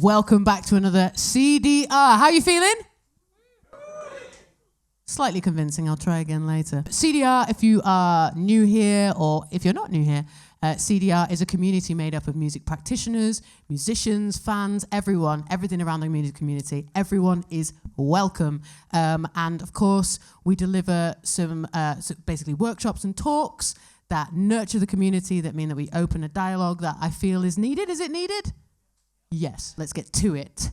Welcome back to another CDR. How are you feeling? Slightly convincing. I'll try again later. CDR, if you are new here or if you're not new here, CDR is a community made up of music practitioners, musicians, fans, everyone, everything around the music community. Everyone is welcome. And of course, we deliver some basically workshops and talks that nurture the community, that mean that we open a dialogue that I feel is needed. Is it needed? Yes, let's get to it.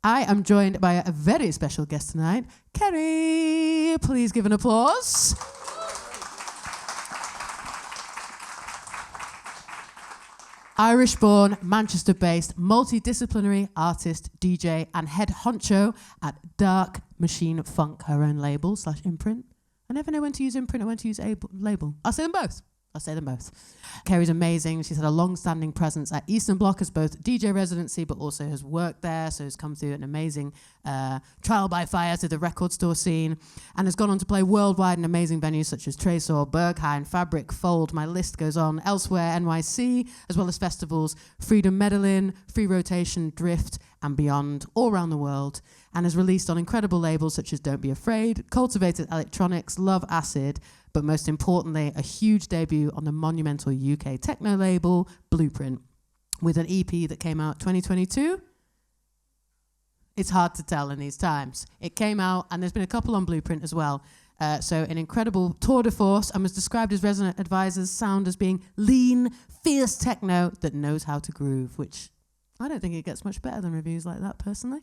I am joined by a very special guest tonight, Kerrie. Please give an applause. Irish-born, Manchester-based, multidisciplinary artist, DJ, and head honcho at Dark Machine Funk, her own label / imprint. I never know when to use imprint or when to use label. I'll say them both. Kerrie's amazing. She's had a long-standing presence at Eastern Bloc as both DJ residency, but also has worked there, so has come through an amazing trial by fire to the record store scene, and has gone on to play worldwide in amazing venues such as Tresor, Berghain, Fabric, Fold, my list goes on, elsewhere, NYC, as well as festivals, Freedom Medellin, Freerotation, Drift, and beyond, all around the world, and has released on incredible labels such as Don't Be Afraid, Cultivated Electronics, Love Acid, but most importantly, a huge debut on the monumental UK techno label, Blueprint, with an EP that came out 2022. It's hard to tell in these times. It came out, and there's been a couple on Blueprint as well. So an incredible tour de force, and was described as Resident Advisor's sound as being lean, fierce techno that knows how to groove, which I don't think it gets much better than reviews like that, personally.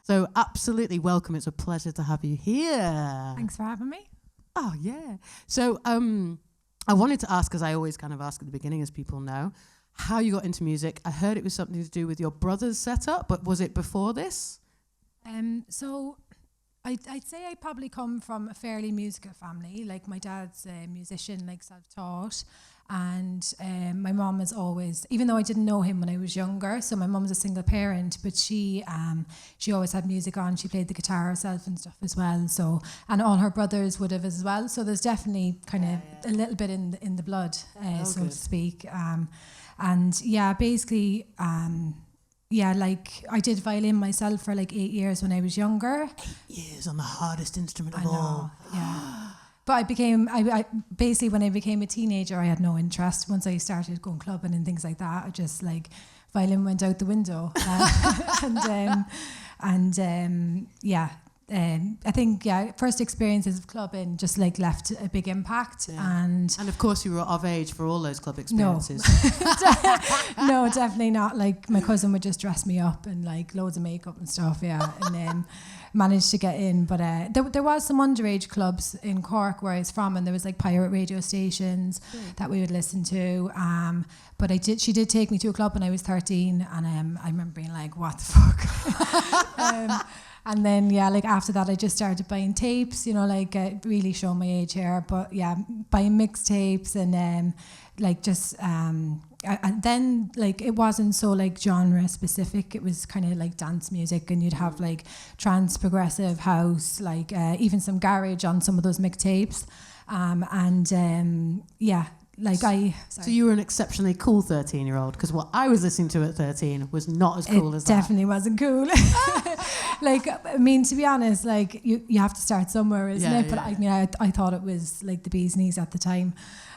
So absolutely welcome. It's a pleasure to have you here. Thanks for having me. Oh, yeah. So I wanted to ask, as I always kind of ask at the beginning, as people know, how you got into music. I heard it was something to do with your brother's setup, but was it before this? So I'd say I probably come from a fairly musical family. Like, my dad's a musician, like self-taught. And my mom is always, even though I didn't know him when I was younger, so my mom was a single parent, but she always had music on. She played the guitar herself and stuff as well. So, and all her brothers would have as well. So there's definitely kind of a little bit in the blood, so to speak. And yeah, basically, like I did violin myself for like 8 years when I was younger. 8 years on the hardest instrument of all. Yeah. But I basically, when I became a teenager, I had no interest. Once I started going clubbing and things like that, I just, like, violin went out the window. I think, first experiences of clubbing just, like, left a big impact. Yeah. And of course, you were of age for all those club experiences. No, definitely not. Like, my cousin would just dress me up and, like, loads of makeup and stuff, and then managed to get in. But there was some underage clubs in Cork where I was from, and there was, like, pirate radio stations that we would listen to. But she did take me to a club when I was 13, and I remember being like, what the fuck? And then, like, after that, I just started buying tapes, really showing my age here. But, buying mixtapes and, and then, like, it wasn't so, like, genre specific. It was kind of like dance music, and you'd have, like, trance, progressive house, like, even some garage on some of those mixtapes. So you were an exceptionally cool 13-year-old, because what I was listening to at 13 was not as cool as that. It definitely wasn't cool. Like, I mean, to be honest, like, you have to start somewhere, isn't it? But I thought it was like the bee's knees at the time.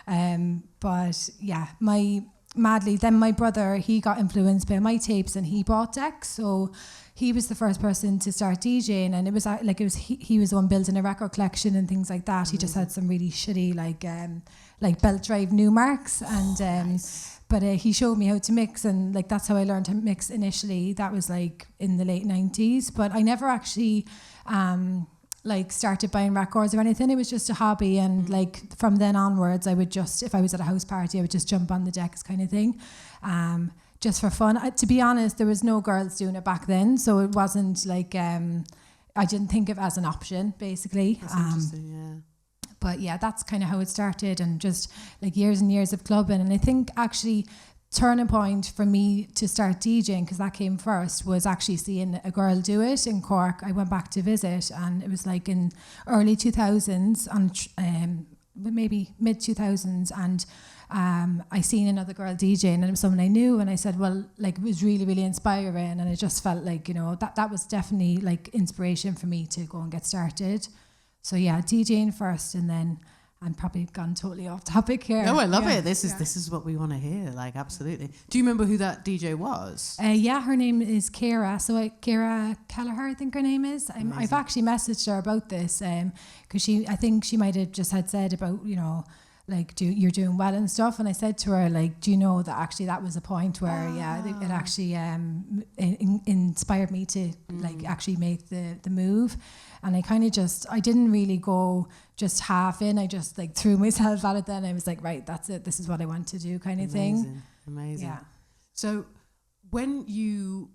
Then my brother, he got influenced by my tapes, and he bought decks. So he was the first person to start DJing, and he was the one building a record collection and things like that. He just had some really shitty like belt drive Newmarks, and nice. But he showed me how to mix, and, like, that's how I learned to mix initially. That was, like, in the late 90s, but I never actually started buying records or anything. It was just a hobby, and like, from then onwards, I would just, if I was at a house party, I would just jump on the decks kind of thing, just for fun. To be honest, there was no girls doing it back then, so it wasn't like, I didn't think of it as an option, basically. That's interesting, yeah. But yeah, that's kind of how it started, and just, like, years and years of clubbing. And I think actually turning point for me to start DJing, because that came first, was actually seeing a girl do it in Cork. I went back to visit, and it was like in early 2000s, and maybe mid 2000s, and I seen another girl DJing, and it was someone I knew, and I said, well, like, it was really, really inspiring, and it just felt like, you know, that was definitely like inspiration for me to go and get started. So yeah, DJing first, and then I'm probably gone totally off topic here. No, I love it. This is what we want to hear. Like, absolutely. Do you remember who that DJ was? Yeah, her name is Kerrie. So Kerrie Kelleher, I think her name is. I've actually messaged her about this because I think she might have just had said about, you know, like, you're doing well and stuff. And I said to her, like, do you know that actually that was a point where, it actually inspired me to like actually make the move. And I kind of I didn't really go just half in. I just like threw myself at it then. I was like, right, that's it. This is what I want to do, kind of thing. Amazing. Yeah. So when you've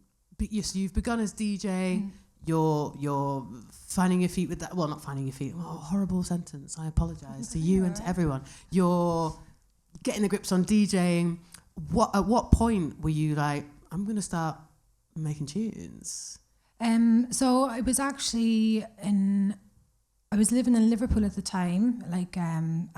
begun as DJ, you're finding your feet with that. Well, not finding your feet. Oh, horrible sentence. I apologize to you and to everyone. You're getting the grips on DJing. At what point were you like, I'm going to start making tunes? So I was actually I was living in Liverpool at the time, like, and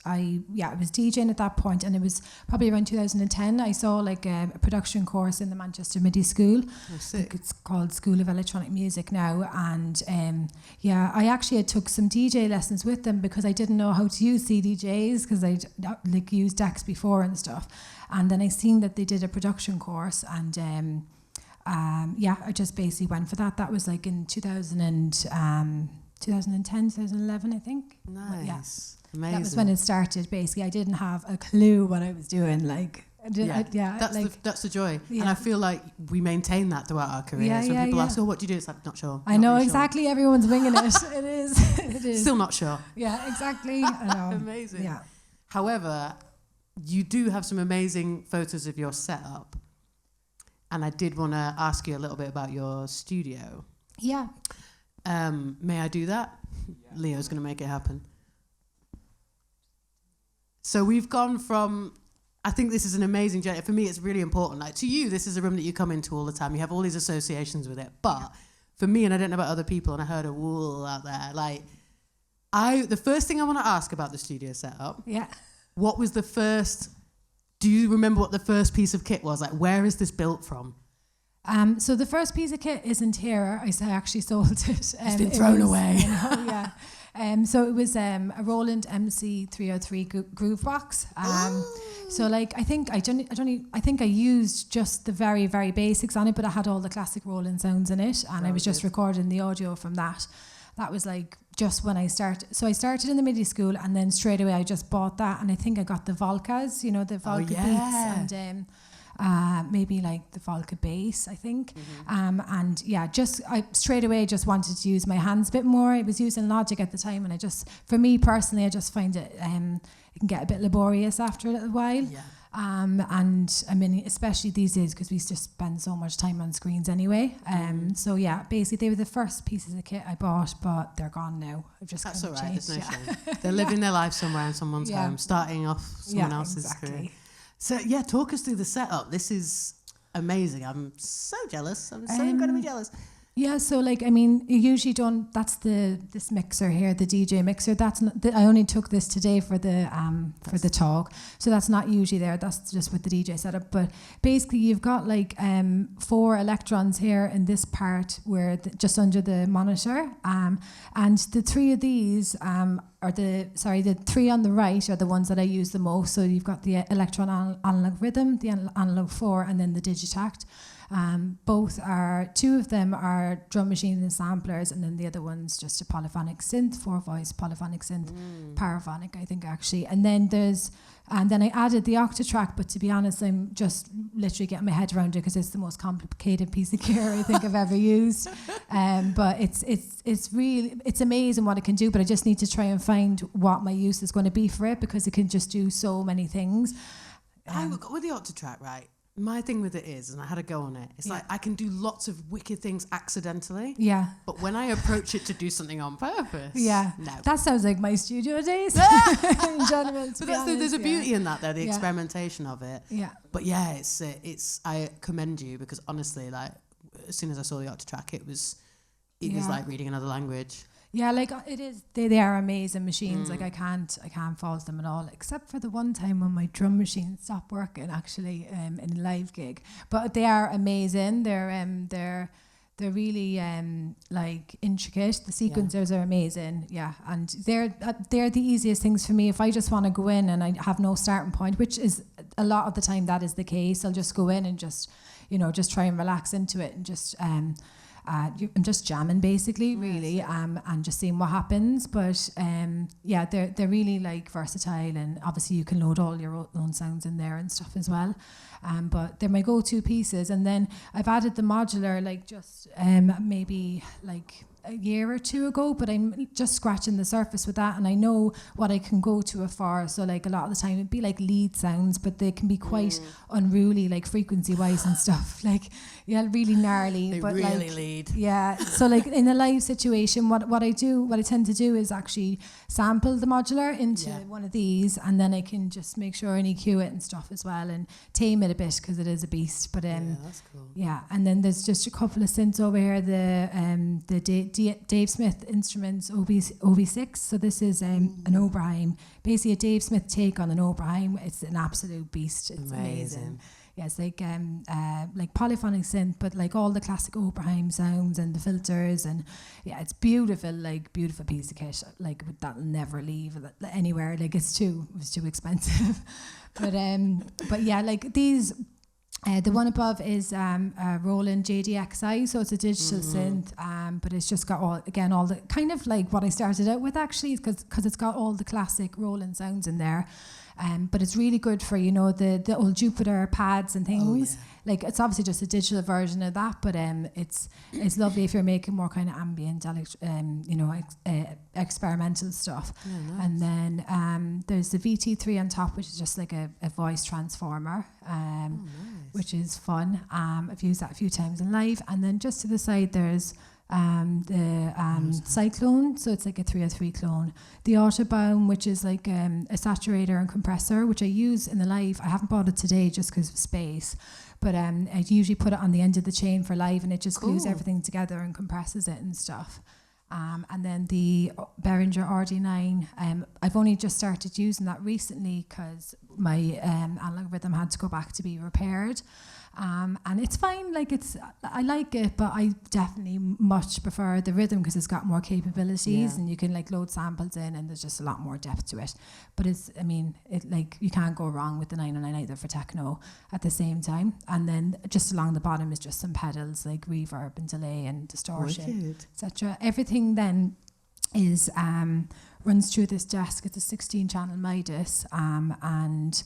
I was DJing at that point, and it was probably around 2010. I saw like a production course in the Manchester Midi School. Oh, sick. It's called School of Electronic Music now, and I actually had took some DJ lessons with them because I didn't know how to use CDJs because I'd like used decks before and stuff, and then I seen that they did a production course, and I just basically went for that. That was like in 2010, 2011, I think. Nice. Yeah. Amazing. That was when it started, basically. I didn't have a clue what I was doing. Like, that's the joy. Yeah. And I feel like we maintain that throughout our careers. When people ask, what do you do? It's like, not sure. I know, exactly. Sure. Everyone's winging it. It is. It is. Still not sure. Yeah, exactly. I know. Amazing. Yeah. However, you do have some amazing photos of your setup. And I did want to ask you a little bit about your studio. Yeah. May I do that? Yeah. Leo's going to make it happen. So we've gone from, I think this is an amazing journey. For me, it's really important. Like, to you, this is a room that you come into all the time. You have all these associations with it. But for me, and I don't know about other people, and I heard a wool out there, like, the first thing I want to ask about the studio setup, what was the first, do you remember what the first piece of kit was? Like, where is this built from? So the first piece of kit isn't here. I actually sold it. It's been thrown away. So it was a Roland MC303 groove box. So like I think I used just the very, very basics on it, but I had all the classic Roland sounds in it, and I was just recording the audio from that. That was like just when I started. So I started in the MIDI school, and then straight away I just bought that, and I think I got the Volcas, you know, the Volca beats, and maybe like the Volca bass, I think. I straight away just wanted to use my hands a bit more. I was using Logic at the time, and for me personally, I just find it can get a bit laborious after a little while. Yeah. And I mean, especially these days, because we just spend so much time on screens anyway. So yeah, basically they were the first pieces of kit I bought, but they're gone now. I've just That's all right. changed. There's no shame. They're living their life somewhere in someone's home, starting off someone else's career. So yeah, talk us through the setup. This is amazing. I'm so jealous. I'm so incredibly jealous. Yeah, so like, I mean, you usually don't, that's this mixer here, the DJ mixer, that's not, I only took this today for the talk, so that's not usually there, that's just with the DJ setup. But basically you've got like 4 electrons here in this part where just under the monitor, and the 3 of these the 3 on the right are the ones that I use the most. So you've got the electron analog rhythm, the analog 4, and then the digitact. 2 of them are drum machines and samplers, and then the other one's just a polyphonic synth, 4-voice polyphonic synth, paraphonic, I think, actually. And then then I added the Octatrack, but to be honest, I'm just literally getting my head around it because it's the most complicated piece of gear I think I've ever used. But it's amazing what it can do, but I just need to try and find what my use is going to be for it, because it can just do so many things. With the Octatrack, right? My thing with it is, and I had a go on it, it's like I can do lots of wicked things accidentally. Yeah. But when I approach it to do something on purpose, no. That sounds like my studio days in general. But there's a beauty in that, though, the experimentation of it. Yeah. But yeah, it's I commend you, because honestly, like, as soon as I saw the Octatrack, it was like reading another language. Yeah, like it is. They are amazing machines. Like I can't fault them at all, except for the one time when my drum machine stopped working. Actually, in a live gig, but they are amazing. They're really like intricate. The sequencers are amazing. Yeah, and they're the easiest things for me. If I just want to go in and I have no starting point, which is a lot of the time that is the case, I'll just go in and just try and relax into it and just. I'm just jamming basically, really, and just seeing what happens. But they're really like versatile, and obviously you can load all your own sounds in there and stuff as well. But they're my go-to pieces, and then I've added the modular like just maybe like a year or two ago, but I'm just scratching the surface with that, and I know what I can go to it for. So like a lot of the time it'd be like lead sounds, but they can be quite unruly, like frequency wise and stuff, like really gnarly. They but really like, lead. Yeah, so like in a live situation, what I tend to do is actually sample the modular into one of these, and then I can just make sure and EQ it and stuff as well, and tame it a bit because it is a beast. But that's cool. Yeah, and then there's just a couple of synths over here. The Dave Smith Instruments OV6. So this is an Oberheim, basically a Dave Smith take on an Oberheim. It's an absolute beast. It's amazing. Yeah, it's like polyphonic synth, but like all the classic Oberheim sounds and the filters, and it's beautiful, like beautiful piece of kit. Like that'll never leave anywhere. Like it's too expensive. but yeah, like these. The one above is a Roland JDXI, so it's a digital synth, but it's just got all the kind of like what I started out with actually, because it's got all the classic Roland sounds in there. But it's really good for the old Jupiter pads and things. Like it's obviously just a digital version of that, but it's lovely if you're making more kind of ambient, experimental stuff. Nice. And then there's the VT3 on top, which is just like a voice transformer, nice. Which is fun. I've used that a few times in live. And then just to the side there's the Cyclone, so it's like a 303 clone. The Autobahn, which is like a saturator and compressor, which I use in the live. I haven't bought it today just because of space, but I usually put it on the end of the chain for live, and it just glues everything together and compresses it and stuff. And then the Behringer RD9, I've only just started using that recently because my analog rhythm had to go back to be repaired. And it's fine, like I like it, but I definitely much prefer the rhythm because it's got more capabilities and you can like load samples in, and there's just a lot more depth to it. But you can't go wrong with the 909 either for techno at the same time. And then just along the bottom is just some pedals like reverb and delay and distortion, etc. Everything then is runs through this desk. It's a 16-channel Midas, and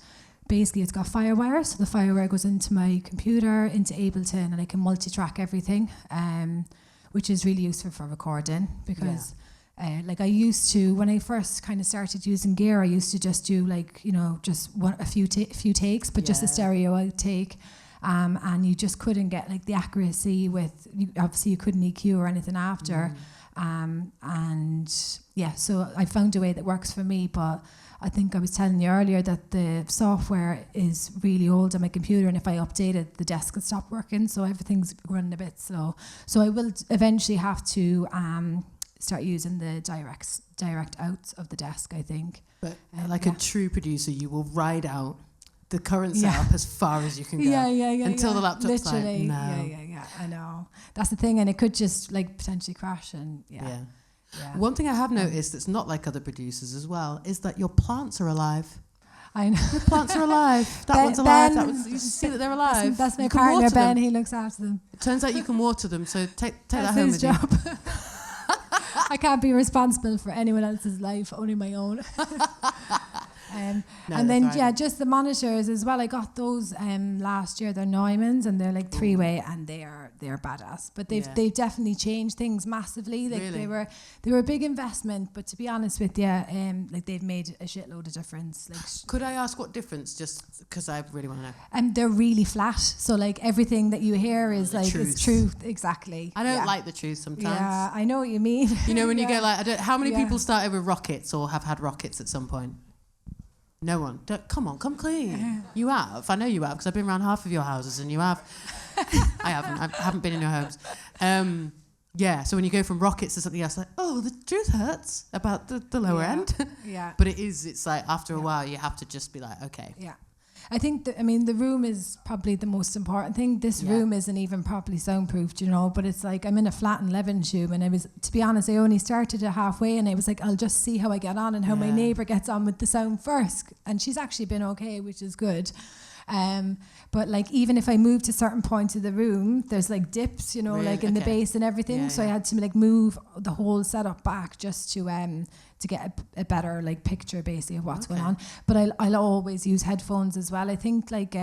basically it's got Firewire, so the Firewire goes into my computer, into Ableton, and I can multi-track everything, which is really useful for recording because like I used to, when I first kind of started using gear, I used to just do like, just a few takes, but just a stereo outtake, and you just couldn't get like the accuracy obviously you couldn't EQ or anything after. So I found a way that works for me, but I think I was telling you earlier that the software is really old on my computer, and if I update it, the desk will stop working, so everything's running a bit slow. So I will eventually have to start using the direct outs of the desk, I think. But like a true producer, you will ride out the current setup as far as you can go until the laptop's literally, like, no. Yeah, I know. That's the thing, and it could just like potentially crash, and Yeah. One thing I have noticed that's not like other producers as well is that your plants are alive. I know. Your plants are alive. That one's alive. You see that they're alive. That's my partner, Ben. He looks after them. It turns out you can water them, so take that home his with job. you. I can't be responsible for anyone else's life, only my own. And then just the monitors as well. I got those last year. They're Neumanns, and they're like 3-way, and they're badass. But they've definitely changed things massively. Like they were a big investment, but to be honest with you, like they've made a shitload of difference. Like, could I ask what difference? Just because I really want to know. They're really flat, so like everything that you hear is like is truth. Exactly. I don't like the truth sometimes. Yeah, I know what you mean. When you go like, how many people started with rockets or have had rockets at some point? No one. Come clean. You have. I know you have, because I've been around half of your houses, and you have. I haven't. I haven't been in your homes. Yeah, so when you go from rockets to something else, like, oh, the truth hurts about the lower end. Yeah. But it's like after a while, you have to just be like, okay. Yeah. I think the room is probably the most important thing. This room isn't even properly soundproofed, you know, but it's like I'm in a flat in Levenshulme, and to be honest, I only started it halfway, and I was like, I'll just see how I get on and how my neighbour gets on with the sound first. And she's actually been okay, which is good. But like even if I move to certain points of the room, there's like dips, you know, really? Like in the bass and everything. So I had to like move the whole setup back just to get a better like picture basically of what's going on. But I'll always use headphones as well. I think like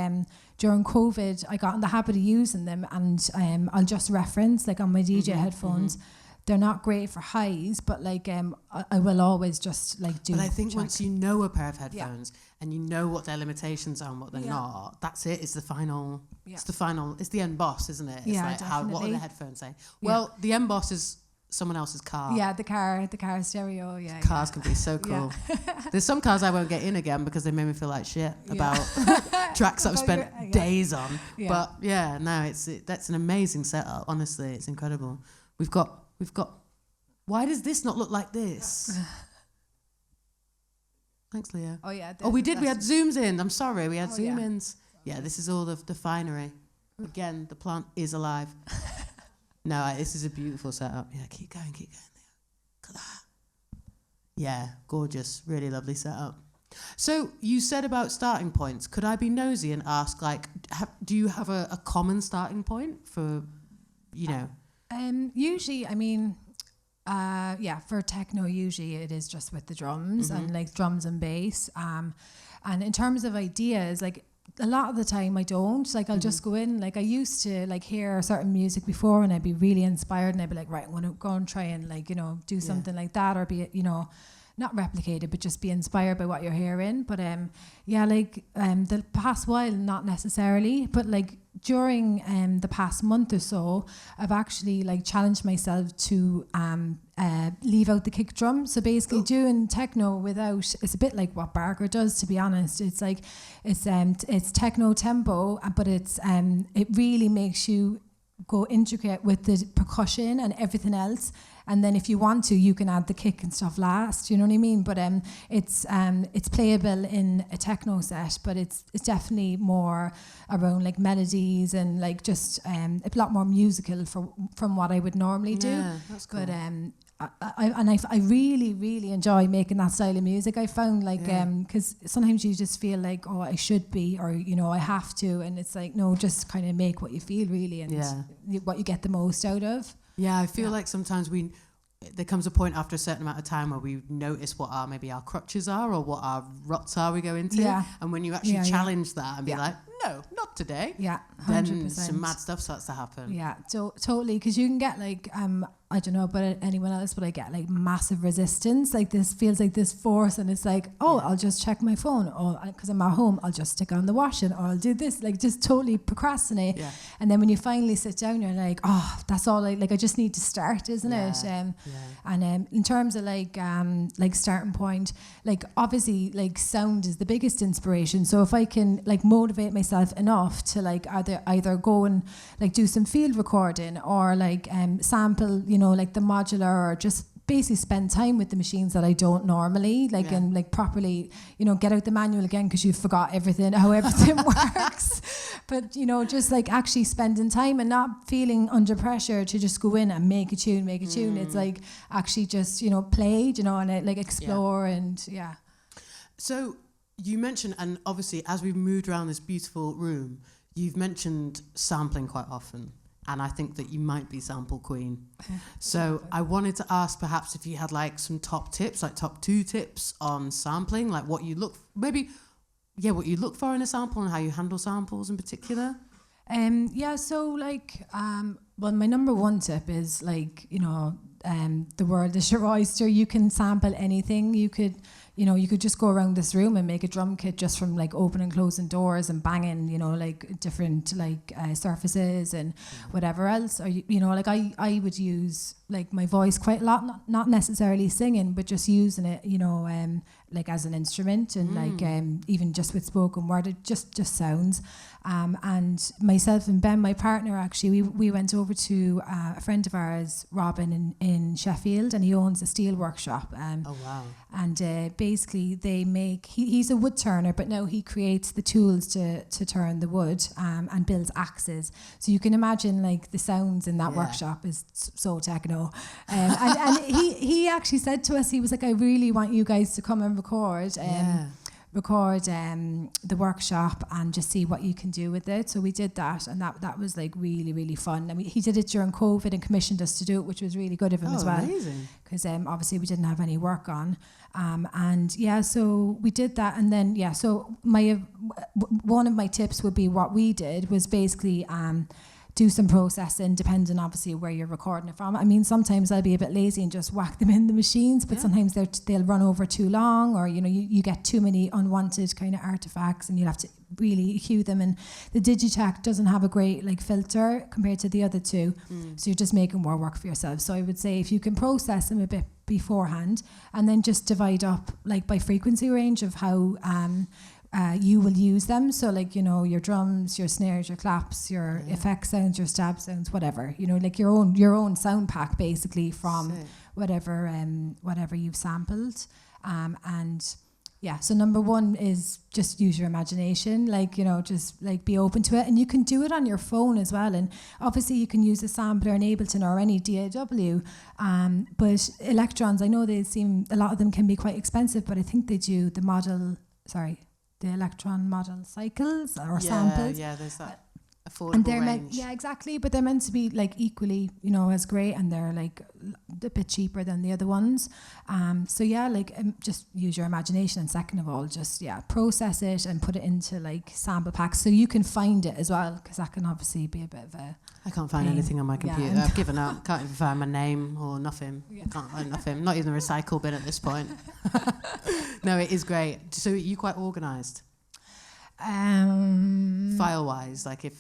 during COVID, I got in the habit of using them, and I'll just reference like on my DJ headphones. They're not great for highs, but like I will always just like do. But I think once you know a pair of headphones and you know what their limitations are and what they're not, that's it. It's the final. It's the final. It's the end boss, isn't it? It's like what are the headphones saying? Well, the end boss is someone else's car. Yeah, the car stereo. Yeah, cars can be so cool. There's some cars I won't get in again because they made me feel like shit about tracks I've spent days on. But that's an amazing setup. Honestly, it's incredible. We've got. Why does this not look like this? Thanks, Leah. Oh yeah. We did. We had zooms in. I'm sorry. We had zoom ins. Yeah, this is all the finery. Again, the plant is alive. No, this is a beautiful setup. Yeah, keep going, Leah. Look at that. Yeah, gorgeous. Really lovely setup. So you said about starting points. Could I be nosy and ask, like, do you have a common starting point for, you know? Usually, I mean, for techno, usually it is just with the drums and like drums and bass. And in terms of ideas, like a lot of the time I don't. Like I'll just go in. Like I used to like hear certain music before, and I'd be really inspired, and I'd be like, right, I'm gonna go and try and like do something like that, or be not replicated, but just be inspired by what you're hearing. But the past while, not necessarily, but like during the past month or so, I've actually like challenged myself to leave out the kick drum. So basically doing techno without, it's a bit like what Barker does, to be honest. It's like it's techno tempo, but it really makes you go intricate with the percussion and everything else. And then if you want to, you can add the kick and stuff last, you know what I mean? But it's playable in a techno set, but it's definitely more around like melodies and like just a lot more musical from what I would normally do. Yeah, that's cool. But I really, really enjoy making that style of music. I found like because sometimes you just feel like, oh, I should be, or I have to, and it's like, no, just kind of make what you feel really, and what you get the most out of. Yeah, I feel like sometimes there comes a point after a certain amount of time where we notice what our crutches are or what our ruts are we go into. Yeah. And when you actually challenge that and be like, no, not today. Yeah, 100%. Then some mad stuff starts to happen. Yeah, totally. Because you can get like, I don't know about anyone else, but I get like massive resistance. Like this feels like this force, and it's like, I'll just check my phone, or because I'm at home, I'll just stick on the washing, or I'll do this. Like just totally procrastinate. Yeah. And then when you finally sit down, you're like, that's all. I just need to start, isn't it? And in terms of like starting point, like obviously like sound is the biggest inspiration. So if I can like motivate myself enough to like either go and like do some field recording, or like sample, like the modular, or just basically spend time with the machines that I don't normally like, and like properly, get out the manual again because you forgot everything, how everything works. But just like actually spending time and not feeling under pressure to just go in and make a tune. It's like actually just play, and like explore and So you mentioned, and obviously as we've moved around this beautiful room, you've mentioned sampling quite often. And I think that you might be sample queen. So I wanted to ask perhaps if you had like some top tips, like top 2 tips on sampling, like what you look for in a sample and how you handle samples in particular. So like, well, my number 1 tip is like, the world is your oyster. You can sample anything. You could just go around this room and make a drum kit just from like opening and closing doors and banging, like different like surfaces and whatever else. Or like I would use like my voice quite a lot, not necessarily singing, but just using it, you know, like as an instrument, and like even just with spoken word, it just sounds. And myself and Ben, my partner, actually, we went over to a friend of ours, Robin, in Sheffield, and he owns a steel workshop. Oh wow! And basically, they make. He's a wood turner, but now he creates the tools to turn the wood, and builds axes. So you can imagine, like, the sounds in that workshop is so techno. And he actually said to us, he was like, "I really want you guys to come and record." The workshop and just see what you can do with it. So we did that, and that was like really, really fun. I mean, he did it during COVID and commissioned us to do it, which was really good of him as well. Amazing. Because obviously we didn't have any work on. And yeah, so we did that, and then so one of my tips would be, what we did was basically do some processing, depending obviously where you're recording it from. I mean, sometimes I'll be a bit lazy and just whack them in the machines, but sometimes they'll run over too long, or, you know, you get too many unwanted kind of artifacts, and you'll have to really cue them. And the Digitech doesn't have a great like filter compared to the other two, so you're just making more work for yourself. So I would say if you can process them a bit beforehand, and then just divide up like by frequency range of how you will use them. So, like, you know, your drums, your snares, your claps, your effect sounds, your stab sounds, whatever, you know, like your own sound pack basically from whatever you've sampled. And yeah, so number one is just use your imagination, like, you know, just like be open to it, and you can do it on your phone as well. And obviously you can use a sampler in Ableton or any DAW, but electrons, I know a lot of them can be quite expensive, but I think they do the electron model cycles or samples. Yeah, there's that affordable and they're range. Exactly, but they're meant to be like equally, you know, as great, and they're like a bit cheaper than the other ones. So yeah, like just use your imagination, and second of all, just process it and put it into like sample packs so you can find it as well, because that can obviously be a bit of a I can't find anything on my computer. I've given up. Can't even find my name or nothing. Can't find nothing. Not even the recycle bin at this point. No, it is great. So you're quite organised? File-wise, like if...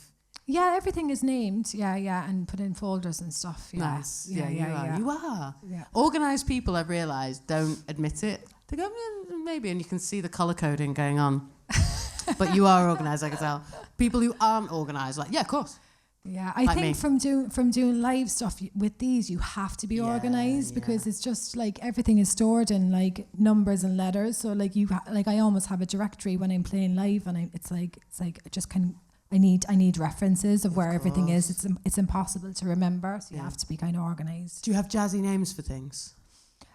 Yeah, everything is named. Yeah, and put in folders and stuff. Yeah. Nice. Yeah, you are. Yeah. Organised people, I've realised, don't admit it. They go, maybe, and you can see the colour coding going on. But you are organised, I can tell. People who aren't organised, like, yeah, of course. Yeah, I think from doing live stuff with these, you have to be organised because it's just like everything is stored in like numbers and letters. So like I almost have a directory when I'm playing live, and it's like I just I need references of where everything is. It's impossible to remember, so you have to be kind of organised. Do you have jazzy names for things?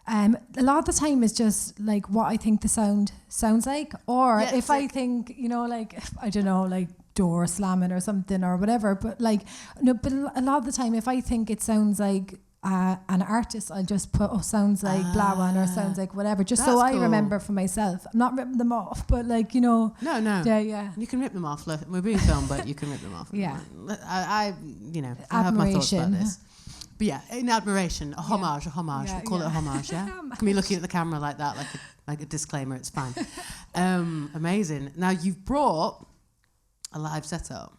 A lot of the time it's just like what I think the sound sounds like, or if I think, you know, like, I don't know, like door slamming or something or whatever, but like, no, but a lot of the time if I think it sounds like an artist, I'll just put sounds like blah one or sounds like whatever, just so I remember for myself. I'm not ripping them off, but like, you know. No. Yeah. You can rip them off. Look, we're being filmed, but you can rip them off. Yeah. I have my thoughts about this. But yeah, in admiration, a homage. We'll call it a homage, yeah? Can be looking at the camera like that, like a disclaimer, it's fine. Amazing. Now, you've brought a live setup.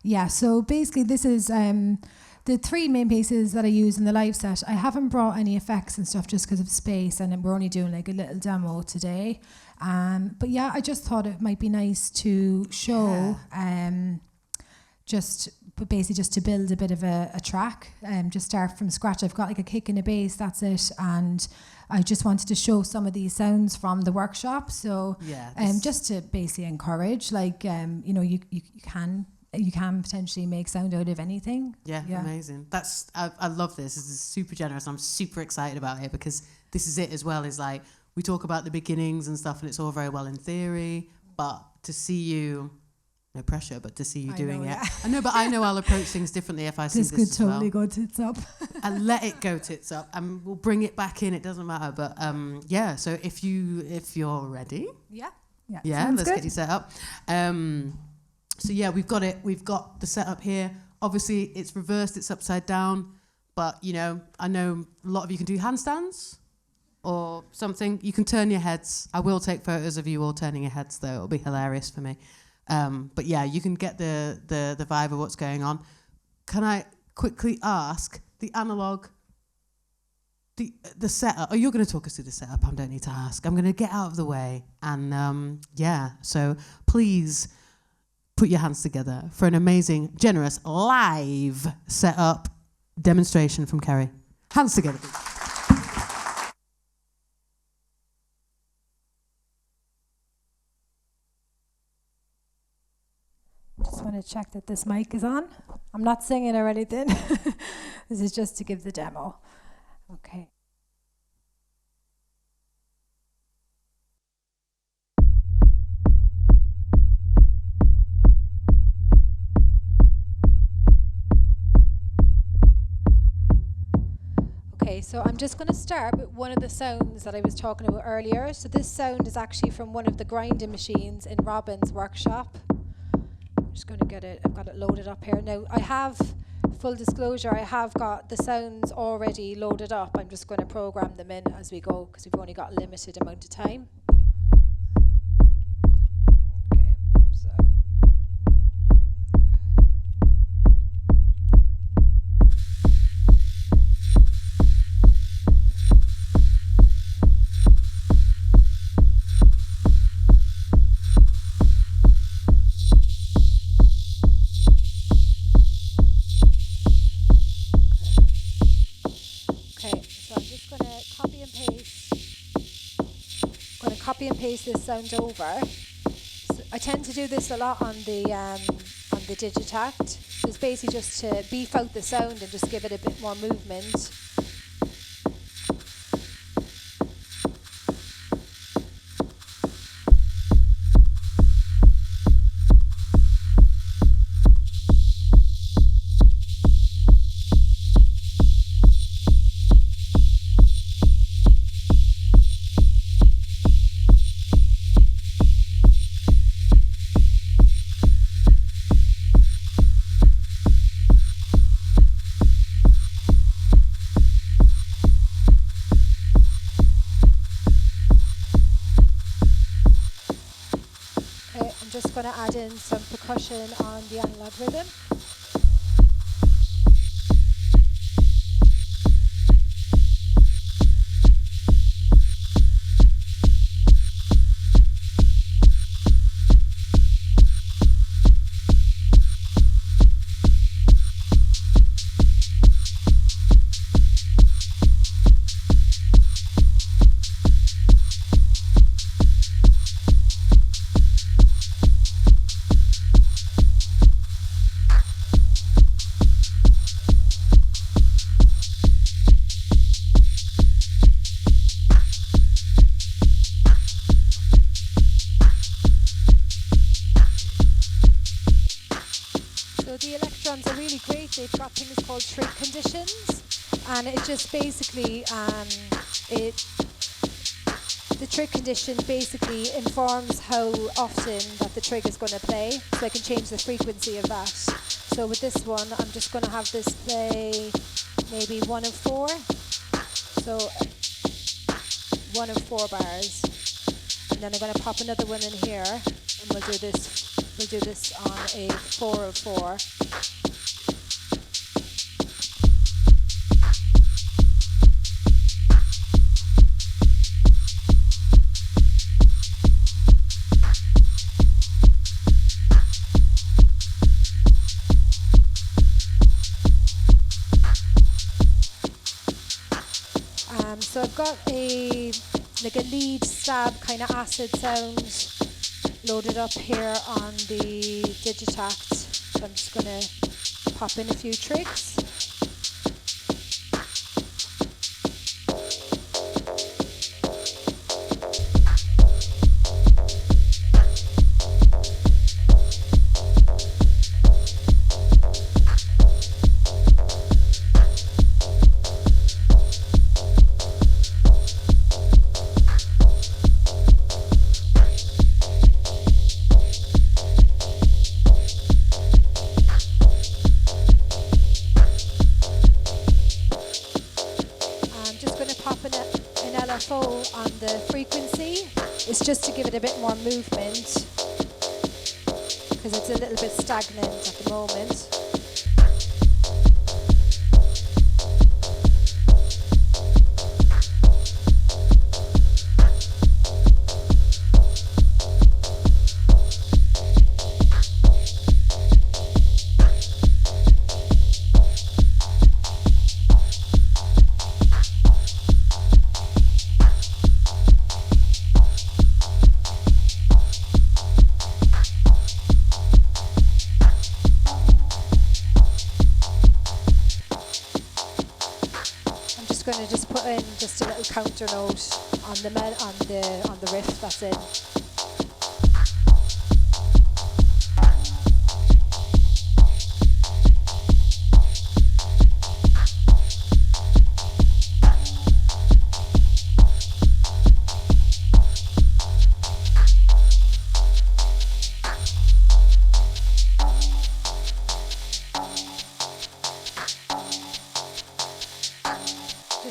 Yeah, so basically this is the three main pieces that I use in the live set. I haven't brought any effects and stuff just because of space, and we're only doing like a little demo today. But yeah, I just thought it might be nice to show just to build a bit of a track, just start from scratch. I've got like a kick and a bass, that's it, and I just wanted to show some of these sounds from the workshop. So just to basically encourage, like, you know, you can potentially make sound out of anything. Yeah. Amazing. I love this. This is super generous. I'm super excited about it because this is it as well. Is like we talk about the beginnings and stuff, and it's all very well in theory, but to see you. No pressure, but to see you doing it. I know, but I know I'll approach things differently if I see this could totally go tits up. And let it go tits up, and we'll bring it back in. It doesn't matter, but so if you're ready, let's get you set up. So yeah, we've got it. We've got the setup here. Obviously, it's reversed. It's upside down, but you know, I know a lot of you can do handstands or something. You can turn your heads. I will take photos of you all turning your heads, though. It'll be hilarious for me. But yeah, you can get the vibe of what's going on. Can I quickly ask the analog the setup. Oh, you're going to talk us through the setup. I don't need to ask. I'm going to get out of the way. And so please put your hands together for an amazing, generous, live setup demonstration from Kerrie. Hands together, please. Just want to check that this mic is on. I'm not singing or anything. This is just to give the demo. Okay. Okay, so I'm just going to start with one of the sounds that I was talking about earlier. So this sound is actually from one of the grinding machines in Robin's workshop. I'm just going to get it, I've got it loaded up here. Now, I have, full disclosure, I have got the sounds already loaded up. I'm just going to program them in as we go, because we've only got a limited amount of time. Okay, so. Copy and paste this sound over. So I tend to do this a lot on the Digitact. So it's basically just to beef out the sound and just give it a bit more movement. Going to add in some percussion on the analog rhythm. They've got things called trig conditions, and it just basically the trig condition basically informs how often that the trig is going to play, so I can change the frequency of that. So with this one, I'm just going to have this play maybe 1 of 4, so 1 of 4 bars, and then I'm going to pop another one in here, and we'll do this on a 4 of 4. So I've got a lead stab kind of acid sound loaded up here on the Digitact. So I'm just going to pop in a few trigs. On the frequency, it's just to give it a bit more movement because it's a little bit stagnant at the moment. going to just put in just a little counter note on the riff that's in.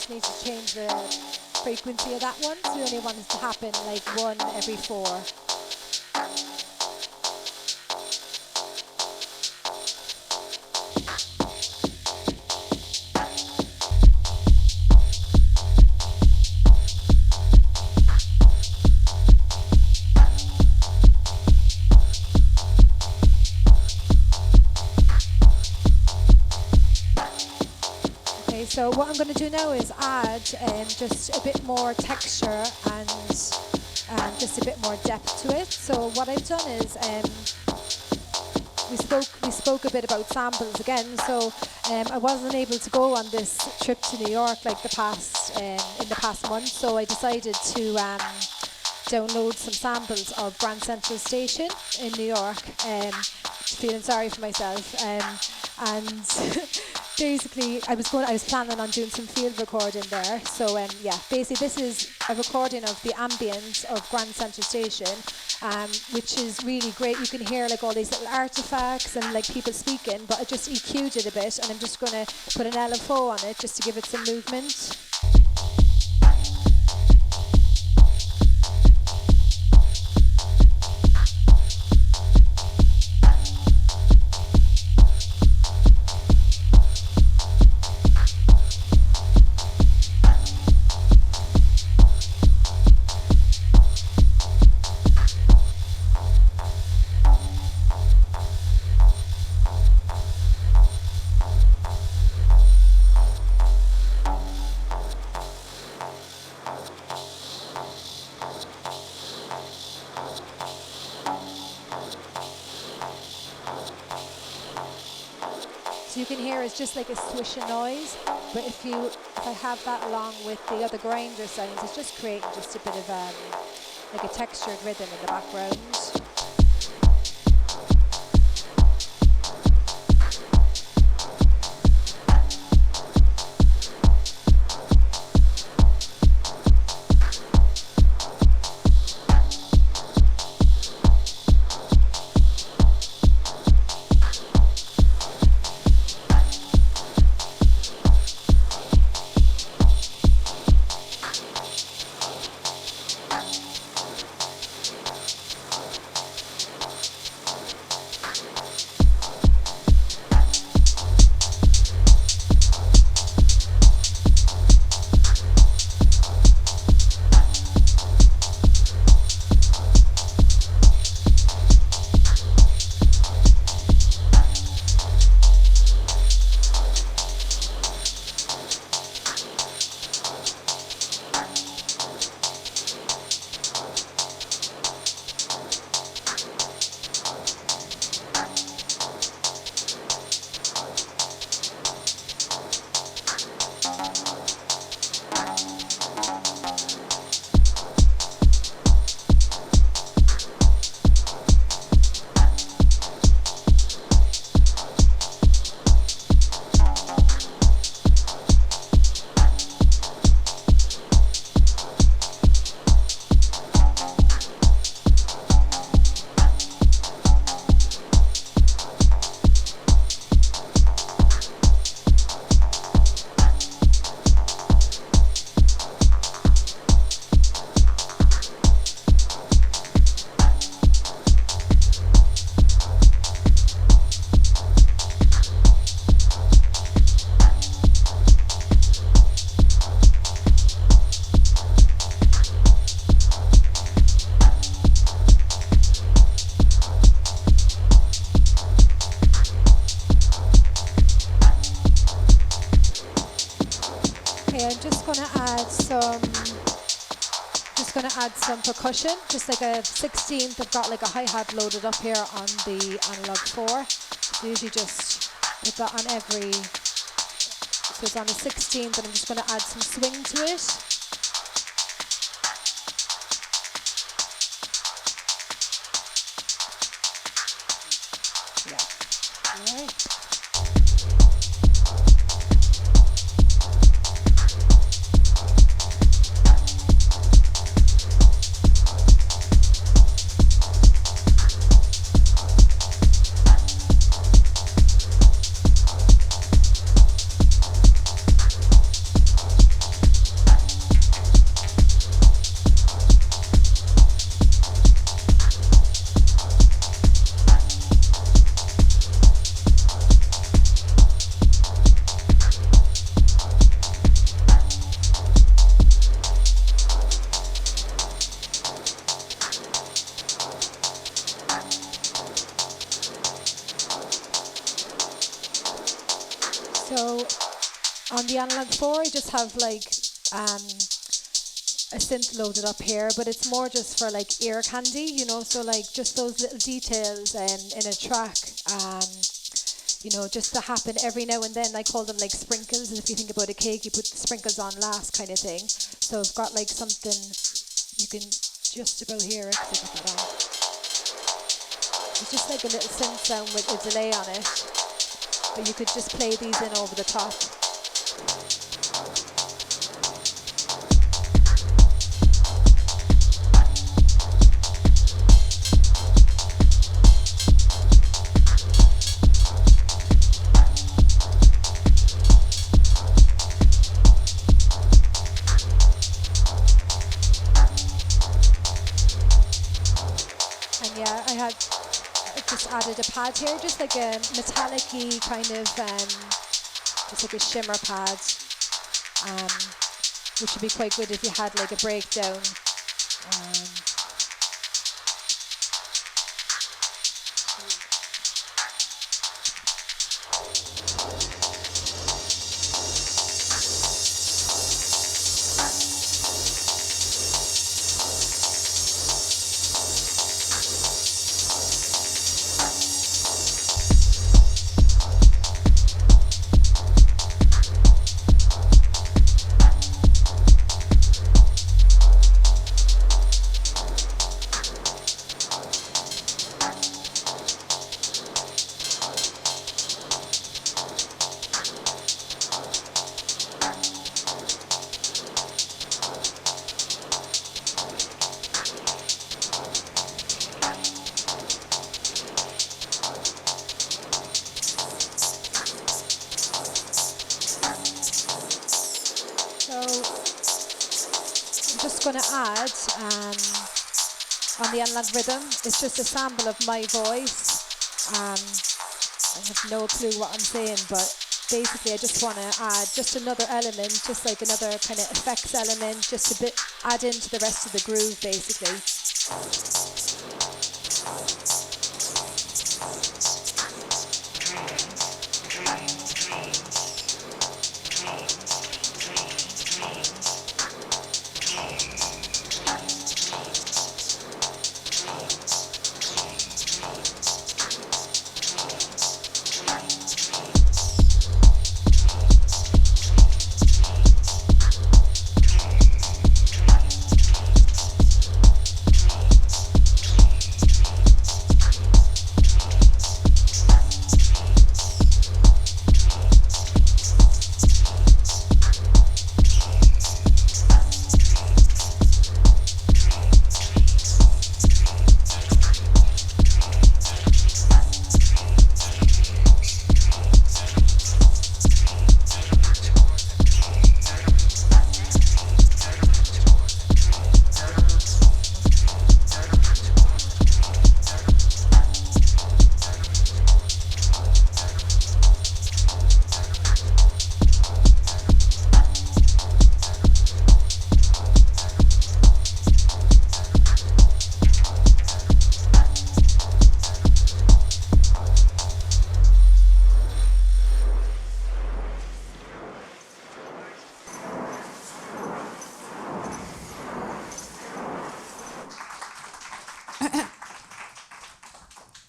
Need to change the frequency of that one, so you only want it to happen like 1 every 4. So what I'm going to do now is add just a bit more texture and just a bit more depth to it. So what I've done is we spoke a bit about samples again. So I wasn't able to go on this trip to New York like in the past month. So I decided to download some samples of Grand Central Station in New York. Feeling sorry for myself and. Basically, I was planning on doing some field recording there. So basically this is a recording of the ambient of Grand Central Station, which is really great. You can hear like all these little artifacts and like people speaking, but I just EQ'd it a bit, and I'm just going to put an LFO on it just to give it some movement. You can hear it's just like a swishing noise, but if I have that along with the other grinder sounds, it's just creating just a bit of like a textured rhythm in the background. Add some percussion, just like a 16th. I've got like a hi-hat loaded up here on the analog 4. So usually just put that on every So it's on a 16th, and I'm just going to add some swing to it. Yeah. All right. So on the Analog 4, I just have like a synth loaded up here, but it's more just for like ear candy, you know, so like just those little details in a track, you know, just to happen every now and then. I call them like sprinkles, and if you think about a cake, you put the sprinkles on last kind of thing. So I've got like something you can just about hear it, 'cause I got that on. It's just like a little synth sound with a delay on it. But you could just play these in over the top. And yeah, I had just added a pad here, just like a metallic-y kind of, just like a shimmer pad, which would be quite good if you had like a breakdown. Going to add on the analog rhythm, it's just a sample of my voice. I have no clue what I'm saying, but basically I just want to add just another element, just like another kind of effects element, just a bit, add into the rest of the groove basically.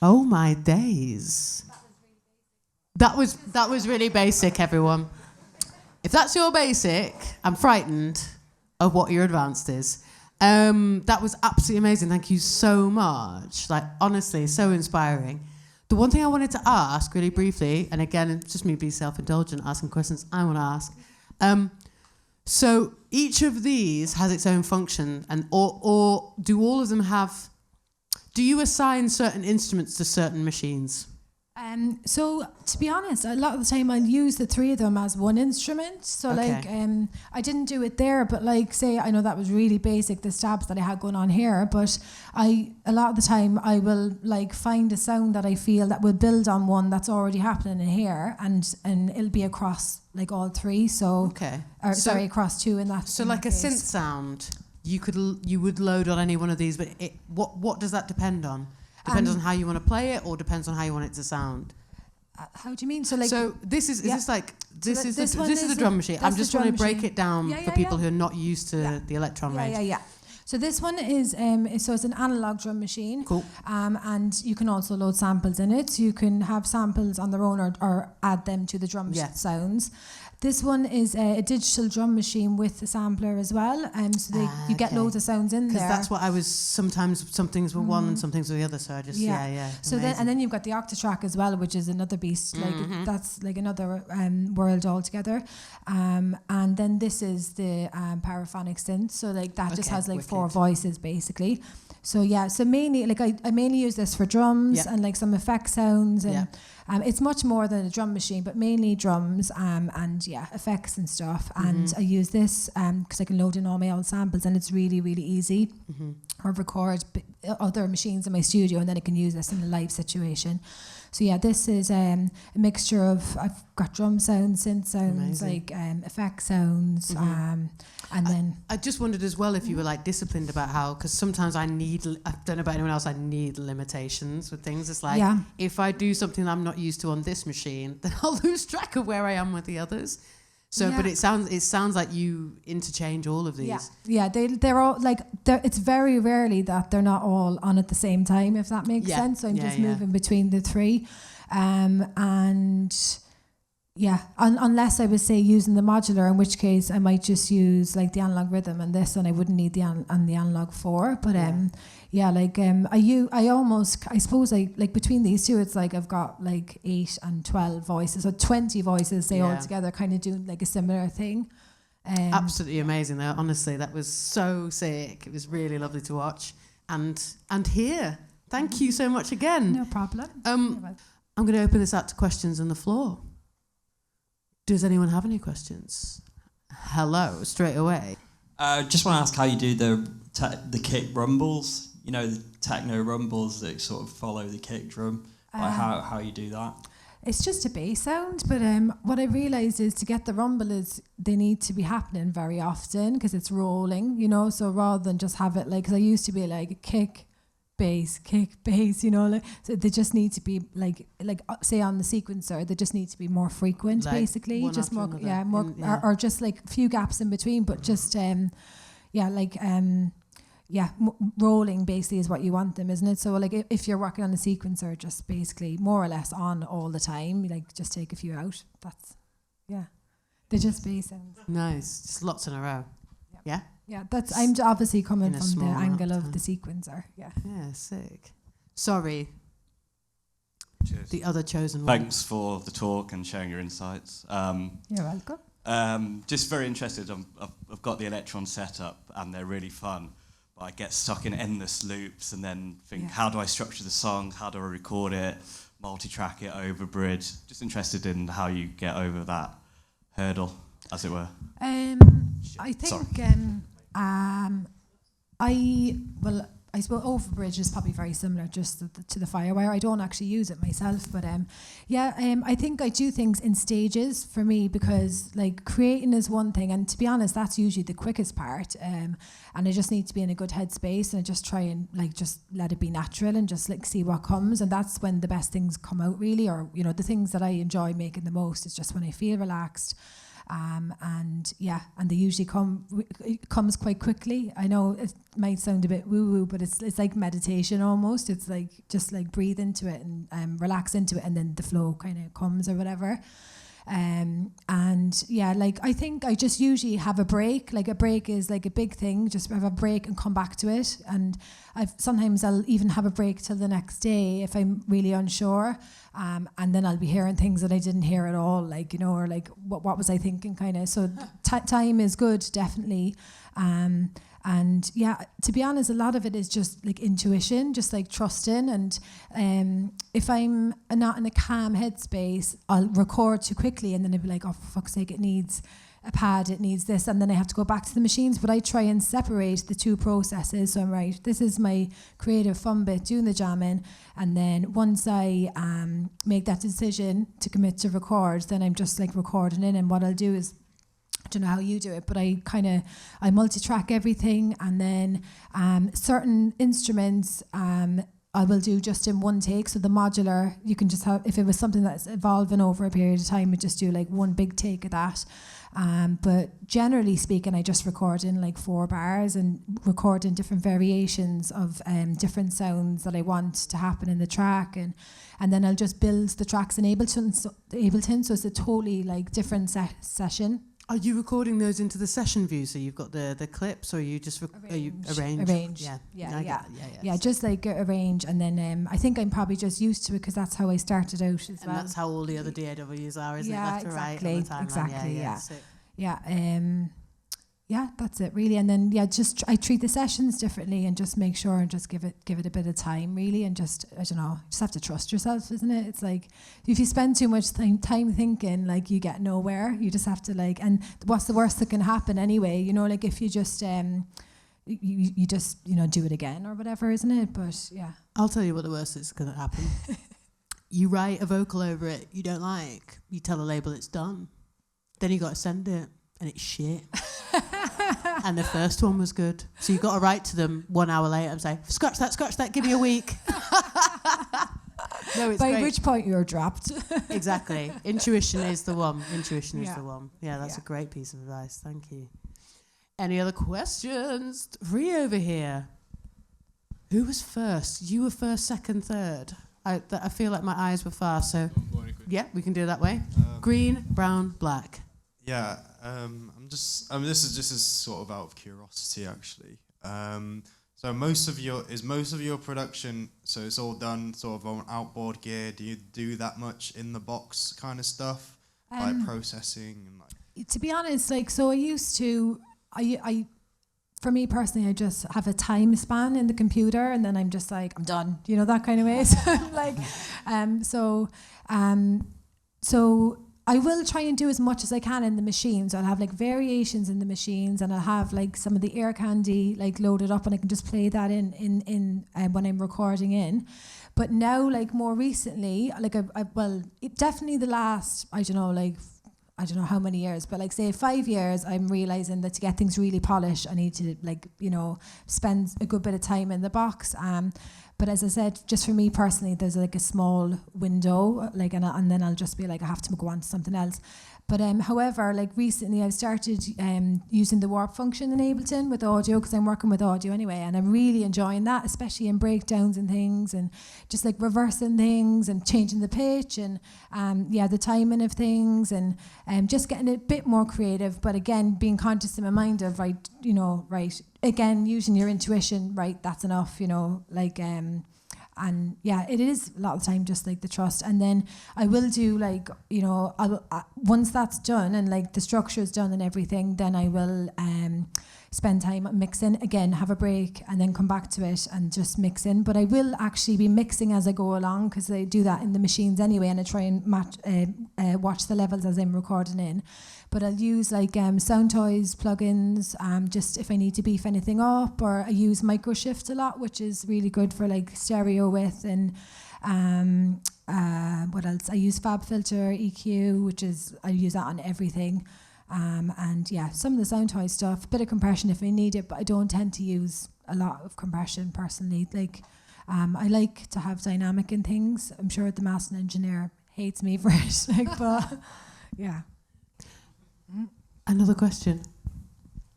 Oh my days. That was really basic, everyone. if that's your basic, I'm frightened of what your advanced is. That was absolutely amazing. Thank you so much. Like, honestly, so inspiring. The one thing I wanted to ask really briefly, and again, it's just me being self-indulgent, asking questions I want to ask. So each of these has its own function, and or do all of them have... Do you assign certain instruments to certain machines? So to be honest, a lot of the time I'll use the three of them as one instrument. So like, I didn't do it there, but like, say, I know that was really basic, the stabs that I had going on here, but a lot of the time I will like find a sound that I feel that will build on one that's already happening in here, and it'll be across like all three. So, across two in that. So like a synth sound, you would load on any one of these, but what does that depend on? Depends on how you want to play it, or depends on how you want it to sound. How do you mean? So like, this is the drum machine. I'm just trying to break it down for people who are not used to the electron range. Yeah. So this one is so it's an analog drum machine. Cool. And you can also load samples in it. So you can have samples on their own or add them to the drum sounds. This one is a digital drum machine with a sampler as well, so you get loads of sounds in there. Because that's what I was. Sometimes some things were one and some things were the other. So I just So then you've got the Octatrack as well, which is another beast. Like that's like another world altogether. And then this is the paraphonic synth. So like that just has like 4 voices basically. So so mainly like I mainly use this for drums and like some effect sounds and. It's much more than a drum machine, but mainly drums and effects and stuff. And I use this because I can load in all my old samples, and it's really, really easy. Or record other machines in my studio, and then I can use this in a live situation. So this is a mixture of, I've got drum sounds, synth sounds, like effect sounds, and then... I just wondered as well if you were like disciplined about how, because sometimes I don't know about anyone else, I need limitations with things. It's like, if I do something I'm not used to on this machine, then I'll lose track of where I am with the others. So, but it sounds like you interchange all of these. They're all like, it's very rarely that they're not all on at the same time, if that makes sense. So I'm just moving between the three, unless I was say using the modular, in which case I might just use like the analog rhythm and this, and I wouldn't need the analog 4. But I suppose like between these two, it's like I've got like 8 and 12 voices, or 20 voices, say all together, kind of doing like a similar thing. Absolutely amazing though. Honestly, that was so sick. It was really lovely to watch and hear. Thank you so much again. No problem. I'm going to open this out to questions on the floor. Does anyone have any questions? Hello, straight away. Just want to ask how you do the kick rumbles. You know, the techno rumbles that sort of follow the kick drum. How you do that? It's just a bass sound, but what I realised is to get the rumble is they need to be happening very often because it's rolling, you know. So rather than just have it like, because I used to be like kick, bass, you know, like, so they just need to be like say on the sequencer, they just need to be more frequent, like basically, just more, or just like a few gaps in between, but just rolling basically is what you want them, isn't it? So like if you're working on a sequencer, just basically more or less on all the time, like just take a few out. That's they're just bass sounds. Nice, just lots in a row. Yeah, that's. I'm obviously coming from the angle of the sequencer. Yeah, sick. Sorry. Cheers. The other chosen one. Thanks for the talk and sharing your insights. You're welcome. Just very interested. I've got the Electron set up and they're really fun. But I get stuck in endless loops and then think, how do I structure the song? How do I record it? Multi-track it over bridge? Just interested in how you get over that hurdle, as it were. I think I suppose Overbridge is probably very similar just to the Firewire. I don't actually use it myself, but I think I do things in stages for me, because like creating is one thing, and to be honest, that's usually the quickest part. And I just need to be in a good headspace, and I just try and like just let it be natural and just like see what comes, and that's when the best things come out really, or you know, the things that I enjoy making the most is just when I feel relaxed. And they usually comes quite quickly. I know it might sound a bit woo-woo, but it's like meditation almost. It's like just like breathe into it and relax into it, and then the flow kind of comes or whatever. And And yeah, like I think I just usually have a break. Like a break is like a big thing. Just have a break and come back to it. And sometimes I'll even have a break till the next day if I'm really unsure. And then I'll be hearing things that I didn't hear at all, like, you know, or like what was I thinking, kind of. So time is good, definitely. And yeah, to be honest, a lot of it is just like intuition, just like trusting. And if I'm not in a calm headspace, I'll record too quickly, and then I'll be like, oh, for fuck's sake, it needs a pad, it needs this, and then I have to go back to the machines. But I try and separate the two processes. So I'm right, this is my creative fun bit, doing the jamming, and then once I make that decision to commit to record, then I'm just like recording in. And what I'll do is, I don't know how you do it, but I multi-track everything, and then certain instruments I will do just in one take. So the modular, you can just have, if it was something that's evolving over a period of time, we just do like one big take of that. But generally speaking, I just record in like 4 bars and record in different variations of different sounds that I want to happen in the track, and then I'll just build the tracks in Ableton. So it's a totally like different session. Are you recording those into the session view? So you've got the clips, or are you just arrange? Yeah. Just like arrange, and then I think I'm probably just used to it because that's how I started out as well. And that's how all the other DAWs are, isn't it? Left to right exactly, on the timeline. Exactly. Yeah, that's it really. And then just I treat the sessions differently and just make sure and just give it a bit of time really, and just, I don't know, just have to trust yourself, isn't it? It's like if you spend too much time thinking, like you get nowhere. You just have to like, and what's the worst that can happen anyway? You know, like if you just you just, you know, do it again or whatever, isn't it? But yeah, I'll tell you what the worst is going to happen. You write a vocal over it you don't like. You tell the label it's done. Then you got to send it, and it's shit. And the first one was good. So you got to write to them 1 hour later and say, scratch that, give me a week. No, it's by great. which point you're dropped. Exactly. Intuition is the one. Yeah, that's a great piece of advice. Thank you. Any other questions? Free over here. Who was first? You were first, second, third. I feel like my eyes were fast, so yeah, we can do it that way. Green, brown, black. Yeah, this is just as sort of out of curiosity actually. So most of your production, so it's all done sort of on outboard gear. Do you do that much in the box kind of stuff, like processing and like? To be honest, like, so I used to, for me personally, I just have a time span in the computer, and then I'm just like, I'm done, you know, that kind of way. So so I will try and do as much as I can in the machines. I'll have like variations in the machines, and I'll have like some of the ear candy like loaded up, and I can just play that in when I'm recording in. But now, like more recently, like definitely the last, I don't know how many years, but like say 5 years, I'm realizing that to get things really polished, I need to like, you know, spend a good bit of time in the box. But as I said, just for me personally, there's like a small window, like, and then I'll just be like, I have to go on to something else. But however, like recently I've started using the warp function in Ableton with audio, because I'm working with audio anyway, and I'm really enjoying that, especially in breakdowns and things, and just like reversing things and changing the pitch and the timing of things, and just getting a bit more creative. But again, being conscious in my mind of again, using your intuition, right, that's enough, you know, like and yeah, it is a lot of the time just like the trust. And then I will do like, you know, once that's done and like the structure is done and everything, then I will spend time mixing, again, have a break, and then come back to it and just mix in. But I will actually be mixing as I go along, because I do that in the machines anyway, and I try and watch the levels as I'm recording in. But I'll use like sound toys, plugins, just if I need to beef anything up, or I use microshift a lot, which is really good for like stereo width, and what else? I use FabFilter, EQ, which is, I use that on everything. And yeah, some of the sound toy stuff, a bit of compression if I need it, but I don't tend to use a lot of compression personally. Like, I like to have dynamic in things. I'm sure the mastering engineer hates me for it, like, but yeah. Another question.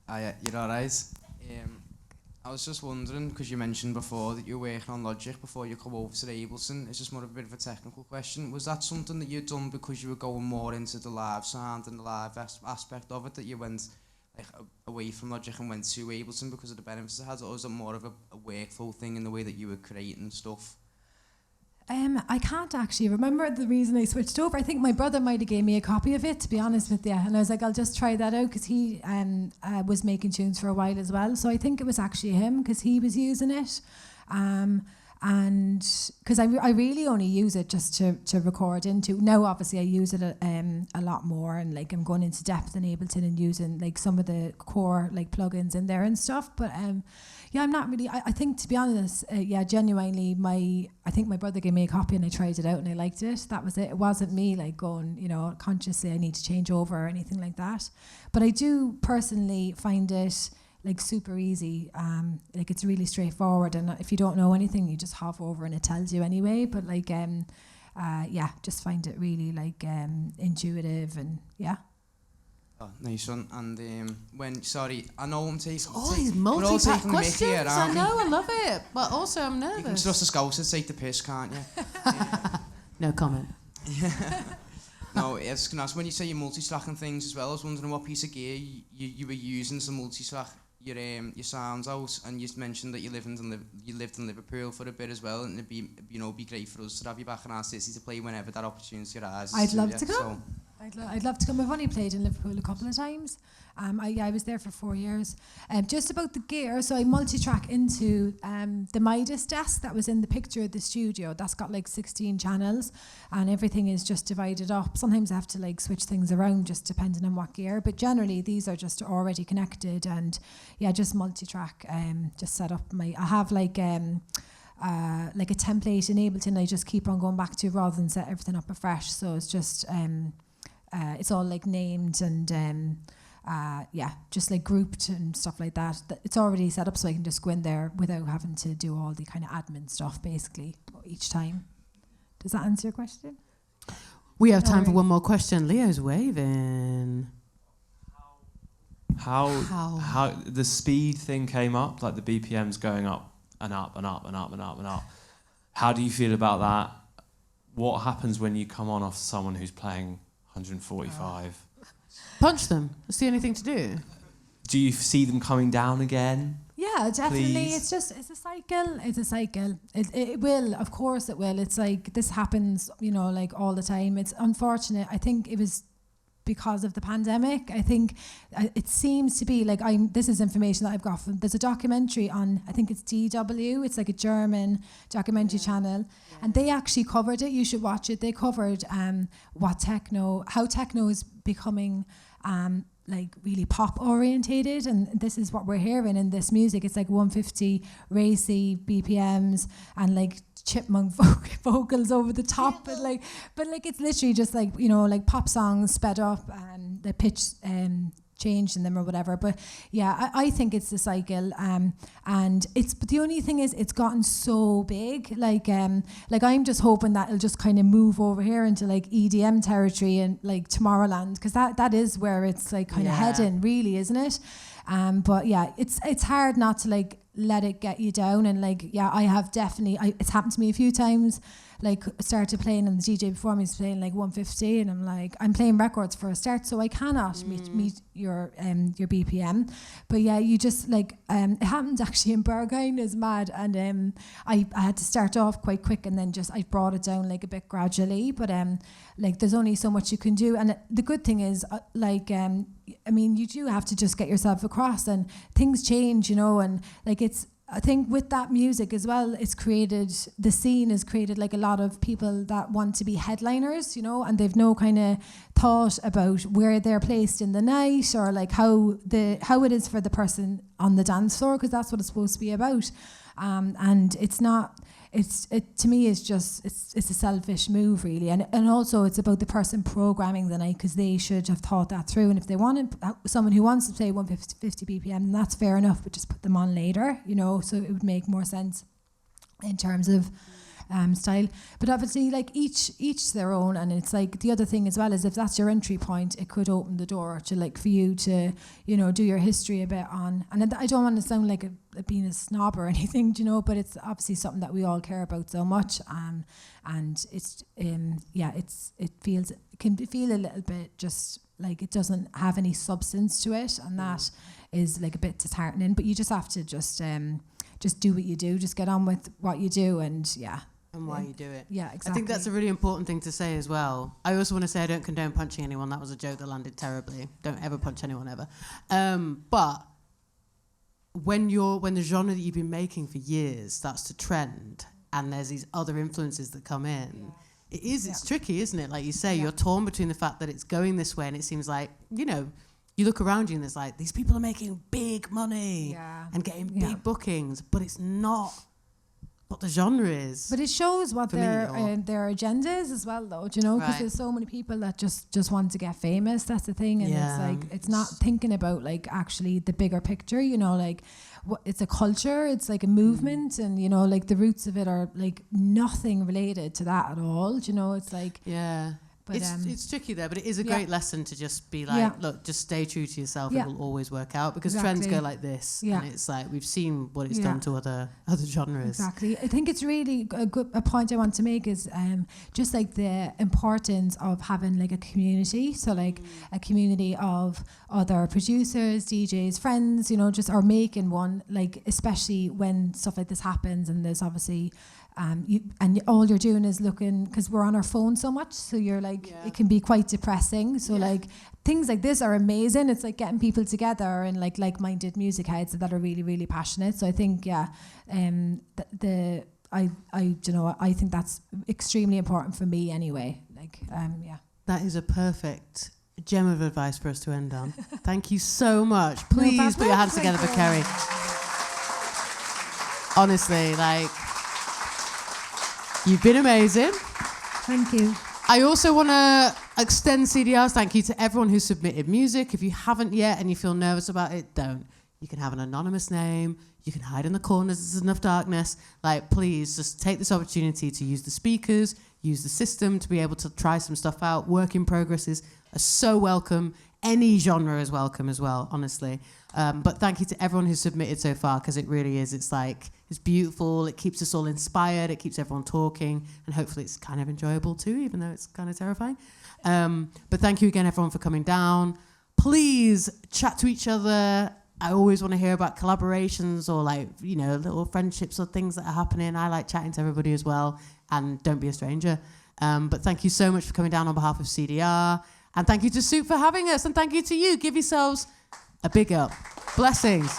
You're all right. I was just wondering, because you mentioned before that you were working on Logic before you come over to Ableton. It's just more of a bit of a technical question. Was that something that you'd done because you were going more into the live sound and the live aspect of it, that you went like away from Logic and went to Ableton because of the benefits it has, or was it more of a workflow thing in the way that you were creating stuff? I can't actually remember the reason I switched over. I think my brother might have gave me a copy of it, to be honest with you. And I was like, I'll just try that out, because he was making tunes for a while as well. So I think it was actually him, because he was using it. And because I really only use it just to record into. Now, obviously, I use it a lot more, and like I'm going into depth in Ableton and using like some of the core like plugins in there and stuff. But yeah, I'm not really. I think, to be honest, genuinely, I think my brother gave me a copy and I tried it out and I liked it. That was it. It wasn't me like going, consciously I need to change over or anything like that. But I do personally find it like super easy. Like it's really straightforward, and if you don't know anything, you just hover over and it tells you anyway. But like, just find it really like intuitive, and yeah. Oh, nice one. And I know I'm taking. Oh, these multi-pack questions. Here, I know, I love it, but also I'm nervous. You can trust the scouts to take the piss, can't you? No comment. No, it's can ask when you say you're multi-slacking things as well. I was wondering what piece of gear you were using to multi-slack your sounds out, and you mentioned that you lived in Liverpool for a bit as well, and it'd be great for us to have you back in our city to play whenever that opportunity arises. I'd love to come. I'd love to come. I've only played in Liverpool a couple of times. I was there for 4 years. Just about the gear, so I multi-track into the Midas desk that was in the picture of the studio. That's got like 16 channels, and everything is just divided up. Sometimes I have to like switch things around just depending on what gear, but generally these are just already connected, and yeah, just multi-track. Just set up I have like a template in Ableton I just keep on going back to rather than set everything up afresh. So it's just it's all like named and just like grouped and stuff like that. It's already set up, so I can just go in there without having to do all the kind of admin stuff basically each time. Does that answer your question? We have time for one more question. Leo's waving. How the speed thing came up, like the BPMs going up and up and up and up and up and up. How do you feel about that? What happens when you come on off someone who's playing 145? Punch them. That's the only thing to do. Do you see them coming down again? Yeah, definitely. Please? It's a cycle. It's a cycle. It will, of course it will. It's like this happens, like all the time. It's unfortunate. I think it was because of the pandemic. I think it seems to be like this is information that I've got from, there's a documentary on, I think it's DW, it's like a German documentary channel, and they actually covered it. You should watch it. They covered how techno is becoming like really pop orientated, and this is what we're hearing in this music. It's like 150 racy BPMs and like chipmunk vocals over the top, but it's literally just like like pop songs sped up and the pitch changed in them or whatever. But yeah, I think it's the cycle, and but the only thing is it's gotten so big. Like I'm just hoping that it'll just kind of move over here into like EDM territory and like Tomorrowland, because that is where it's like kind of heading, really, isn't it? But yeah, it's hard not to like let it get you down, and like I have definitely it's happened to me a few times. Like started playing and the DJ before me is playing like 150, and I'm like, I'm playing records for a start, so I cannot meet your BPM. But yeah, you just like it happened actually in Berghain, is mad, and I had to start off quite quick, and then I brought it down like a bit gradually. But like there's only so much you can do, and the good thing is I mean, you do have to just get yourself across, and things change, and like I think with that music as well, the scene has created like a lot of people that want to be headliners, and they've no kind of thought about where they're placed in the night, or like how it is for the person on the dance floor, because that's what it's supposed to be about. And it's not. To me, it's a selfish move, really, and also it's about the person programming the night, because they should have thought that through. And if they wanted someone who wants to play 150 BPM, then that's fair enough, but just put them on later, so it would make more sense in terms of style. But obviously, like each their own, and it's like the other thing as well is if that's your entry point, it could open the door to like for you to, you know, do your history a bit on. And I don't want to sound like being a snob or anything, you know, but it's obviously something that we all care about so much, and it's it can feel a little bit just like it doesn't have any substance to it, and that is like a bit disheartening. But you just have to just do what you do, just get on with what you do, and why you do it. Yeah, exactly. I think that's a really important thing to say as well. I also want to say I don't condone punching anyone. That was a joke that landed terribly. Don't ever punch anyone ever. But when the genre that you've been making for years starts to trend, and there's these other influences that come in, it's tricky, isn't it? Like you say, you're torn between the fact that it's going this way, and it seems like, you know, you look around you and there's like, these people are making big money and getting big bookings, but it's not what the genre is. But it shows what their agenda is as well, though, do you know? Because there's so many people that just want to get famous. That's the thing. And it's like, it's not thinking about like actually the bigger picture, you know, like it's a culture, it's like a movement, and you know, like the roots of it are like nothing related to that at all, do you know? It's like but it's tricky there, but it is a great lesson to just be like, look, just stay true to yourself. It will always work out, because trends go like this, and it's like we've seen what it's done to other genres. Exactly. I think it's really a point I want to make is just like the importance of having like a community. So like a community of other producers, DJs, friends, you know, just are making one, like especially when stuff like this happens, and there's obviously all you're doing is looking, because we're on our phone so much, so you're like it can be quite depressing, so like things like this are amazing. It's like getting people together and like-minded music heads that are really, really passionate. So I think I think that's extremely important for me anyway. That is a perfect gem of advice for us to end on. Thank you so much. Please put your hands together for Kerrie. Honestly, like, you've been amazing. Thank you. I also want to extend CDR's thank you to everyone who submitted music. If you haven't yet and you feel nervous about it, don't. You can have an anonymous name. You can hide in the corners. There's enough darkness. Like, please just take this opportunity to use the speakers, use the system to be able to try some stuff out. Work in progresses are so welcome. Any genre is welcome as well, honestly. But thank you to everyone who submitted so far, because it really is. It's like, it's beautiful. It keeps us all inspired. It keeps everyone talking. And hopefully it's kind of enjoyable too, even though it's kind of terrifying. But thank you again, everyone, for coming down. Please chat to each other. I always want to hear about collaborations or like, you know, little friendships or things that are happening. I like chatting to everybody as well. And don't be a stranger. But thank you so much for coming down on behalf of CDR. And thank you to Soup for having us. And thank you to you. Give yourselves a big up. Blessings.